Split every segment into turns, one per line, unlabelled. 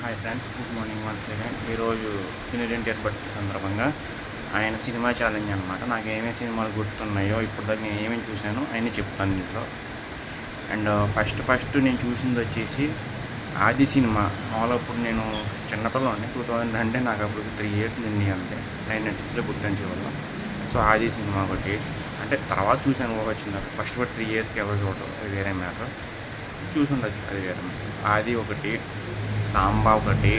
Hi friends, good morning once again. ఈరోజు తినేటెంటియర్ birthday సందర్భంగా ఆయన సినిమా ఛాలెంజ్ అనమాట. నాకు ఏమేమి సినిమాలు గుర్తున్నాయో ఇప్పుడు దాకా నేను ఏమేమి చూశానో అవన్నీ చెప్తాను దీంట్లో. అండ్ ఫస్ట్ నేను చూసింది వచ్చేసి ఆది సినిమా. మామూలు అప్పుడు నేను చిన్నపిల్లని 2000 అంటే నాకు అప్పుడు 3 years నిండి అంతే. 1996లో పుట్టాను చివరిలో. సో ఆది సినిమా ఒకటి, అంటే తర్వాత చూశాను ఒక వచ్చింది. ఫస్ట్ 3 yearsకి ఎవరు చూడటం అది వేరే మ్యాటర్, చూసి ఉండొచ్చు అది వేరే. ఆది ఒకటి, సాంబా ఒకటి,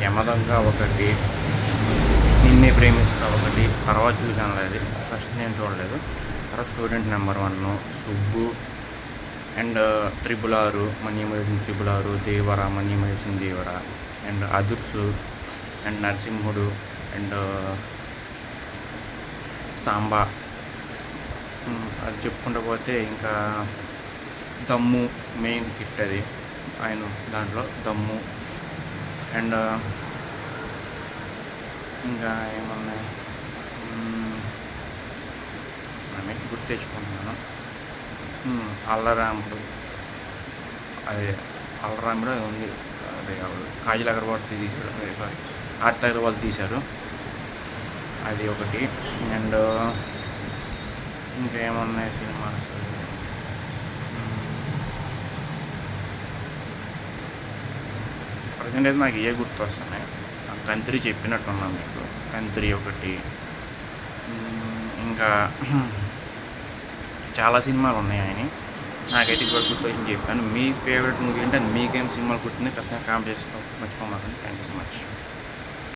యమదొంగ ఒకటి, నిన్నే ప్రేమిస్తా ఒకటి. తర్వాత చూశాను అది, ఫస్ట్ నేను చూడలేదు. తర్వాత స్టూడెంట్ నెంబర్ 1, సుబ్బు, అండ్ 666, మనీ మహేషన్ 666, దేవరా, మనీ మహేషన్ Devara, and Adhurs, and Narasimhudu, and Samba. అది చెప్పుకుంటూ పోతే ఇంకా దమ్ము మెయిన్ హిట్ అది ఆయన దాంట్లో దమ్ము. అండ్ ఇంకా ఏమన్నాయి అన్నీ గుర్తు తెచ్చుకుంటున్నాను. అల్లరాముడు, అదే అల్లరాముడు ఉంది, అదే కాజల్ అగర్వాల్ తీశారు, సారీ ఆర్ట్ అగర్వాల్ తీశారు, అది ఒకటి. అండ్ ఇంకా ఏమన్నాయి సినిమాస్, ప్రజెంట్ అయితే నాకు ఏ గుర్తు వస్తున్నాయి. కంత్రి చెప్పినట్టున్నాను మీకు, కంత్రి ఒకటి. ఇంకా చాలా సినిమాలు ఉన్నాయి ఆయన. నాకైతే ఇప్పుడు గుర్తు వచ్చి చెప్పాను. మీ ఫేవరెట్ మూవీ అంటే మీకేం సినిమాలు గుర్తుంది ఖచ్చితంగా కామెంట్ చేసుకో మర్చిపోమాకండి. Thank you so much.